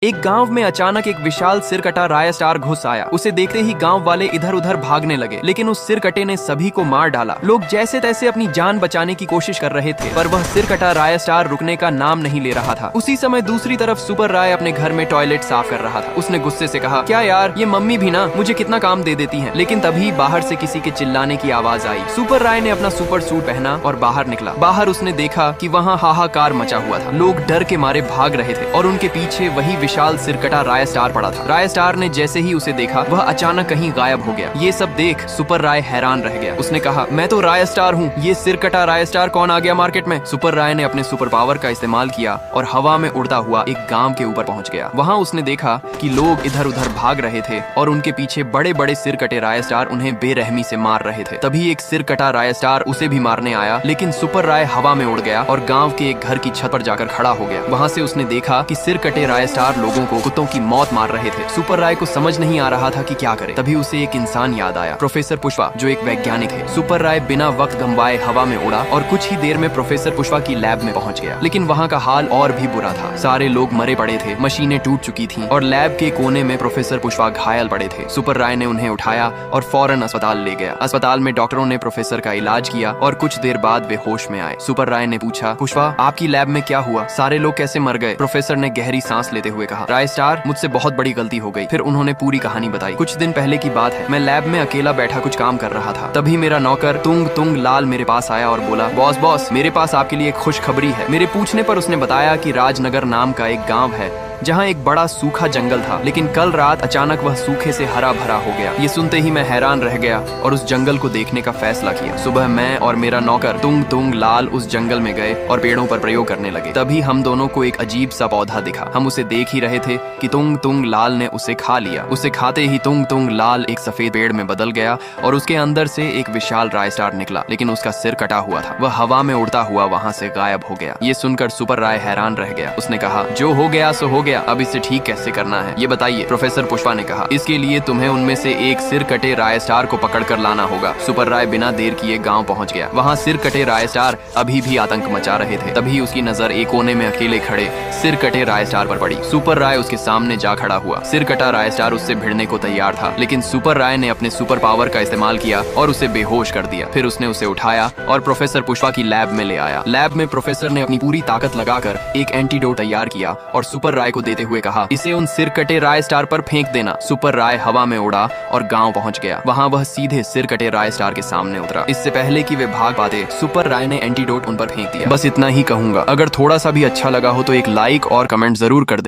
एक गांव में अचानक एक विशाल सिरकटा राय स्टार घुस आया। उसे देखते ही गांव वाले इधर उधर भागने लगे, लेकिन उस सिरकटे ने सभी को मार डाला। लोग जैसे तैसे अपनी जान बचाने की कोशिश कर रहे थे, पर वह सिरकटा राय स्टार रुकने का नाम नहीं ले रहा था। उसी समय दूसरी तरफ सुपर राय अपने घर में टॉयलेट साफ कर रहा था। उसने गुस्से से कहा, क्या यार, ये मम्मी भी ना मुझे कितना काम दे देती हैं। लेकिन तभी बाहर से किसी के चिल्लाने की आवाज आई। सुपर राय ने अपना सुपर सूट पहना और बाहर निकला। बाहर उसने देखा कि वहाँ हाहाकार मचा हुआ था। लोग डर के मारे भाग रहे थे और उनके पीछे वही विशाल सिरकटा राय स्टार पड़ा था। राय स्टार ने जैसे ही उसे देखा, वह अचानक कहीं गायब हो गया। ये सब देख सुपर राय हैरान रह गया। उसने कहा, मैं तो राय स्टार हूँ, ये सिरकटा राय स्टार कौन आ गया मार्केट में? सुपर राय ने अपने सुपर पावर का इस्तेमाल किया और हवा में उड़ता हुआ एक गांव के ऊपर पहुंच गया। वहाँ उसने देखा कि लोग इधर उधर भाग रहे थे और उनके पीछे बड़े बड़े सिरकटे राय स्टार उन्हें बेरहमी से मार रहे थे। तभी एक सिरकटा राय स्टार उसे भी मारने आया, लेकिन सुपर राय हवा में उड़ गया और गाँव के एक घर की छत पर जाकर खड़ा हो गया। वहाँ से उसने देखा कि सिरकटे राय स्टार लोगों को कुत्तों की मौत मार रहे थे। सुपर राय को समझ नहीं आ रहा था कि क्या करे। तभी उसे एक इंसान याद आया, प्रोफेसर पुष्पा, जो एक वैज्ञानिक है। सुपर राय बिना वक्त गंवाए हवा में उड़ा और कुछ ही देर में प्रोफेसर पुष्पा की लैब में पहुंच गया। लेकिन वहाँ का हाल और भी बुरा था। सारे लोग मरे पड़े थे, मशीनें टूट चुकी थीं और लैब के कोने में प्रोफेसर पुष्पा घायल पड़े थे। सुपर राय ने उन्हें उठाया और फौरन अस्पताल ले गया। अस्पताल में डॉक्टरों ने प्रोफेसर का इलाज किया और कुछ देर बाद वे होश में आए। सुपर राय ने पूछा, पुष्पा, आपकी लैब में क्या हुआ? सारे लोग कैसे मर गए? प्रोफेसर ने गहरी सांस लेते हुए कहा, राय स्टार, मुझसे बहुत बड़ी गलती हो गई। फिर उन्होंने पूरी कहानी बताई। कुछ दिन पहले की बात है, मैं लैब में अकेला बैठा कुछ काम कर रहा था। तभी मेरा नौकर तुंग तुंग लाल मेरे पास आया और बोला, बॉस बॉस, मेरे पास आपके लिए एक खुशखबरी है। मेरे पूछने पर उसने बताया कि राजनगर नाम का एक गाँव है जहाँ एक बड़ा सूखा जंगल था, लेकिन कल रात अचानक वह सूखे से हरा भरा हो गया। ये सुनते ही मैं हैरान रह गया और उस जंगल को देखने का फैसला किया। सुबह मैं और मेरा नौकर तुंग तुंग लाल उस जंगल में गए और पेड़ों पर प्रयोग करने लगे। तभी हम दोनों को एक अजीब सा पौधा दिखा। हम उसे देख ही रहे थे कि तुंग तुंग लाल ने उसे खा लिया। उसे खाते ही तुंग तुंग लाल एक सफेद पेड़ में बदल गया और उसके अंदर से एक विशाल राय स्टार निकला, लेकिन उसका सिर कटा हुआ था। वह हवा में उड़ता हुआ वहाँ से गायब हो गया। ये सुनकर सुपर राय हैरान रह गया। उसने कहा, जो हो गया सो हो गया, अब इसे ठीक कैसे करना है ये बताइए? प्रोफेसर पुष्पा ने कहा, इसके लिए तुम्हें उनमें से एक सिर कटे राय स्टार को पकड़ कर लाना होगा। सुपर राय बिना देर किए गांव पहुंच गया। वहां सिर कटे राय स्टार अभी भी आतंक मचा रहे थे। तभी उसकी नजर एक कोने में अकेले खड़े सिर कटे राय स्टार पर पड़ी। सुपर राय उसके सामने जा खड़ा हुआ। सिर कटा राय स्टार उससे भिड़ने को तैयार था, लेकिन सुपर राय ने अपने सुपर पावर का इस्तेमाल किया और उसे बेहोश कर दिया। फिर उसने उसे उठाया और प्रोफेसर पुष्पा की लैब में ले आया। लैब में प्रोफेसर ने अपनी पूरी ताकत लगाकर एक एंटीडोट तैयार किया और सुपर राय को देते हुए कहा, इसे उन सिर कटे राय स्टार पर फेंक देना। सुपर राय हवा में उड़ा और गांव पहुंच गया। वहां वह सीधे सिर कटे राय स्टार के सामने उतरा। इससे पहले कि वे भाग पाते, सुपर राय ने एंटीडोट उन पर फेंक दिया। बस इतना ही कहूंगा। अगर थोड़ा सा भी अच्छा लगा हो तो एक लाइक और कमेंट जरूर कर दे।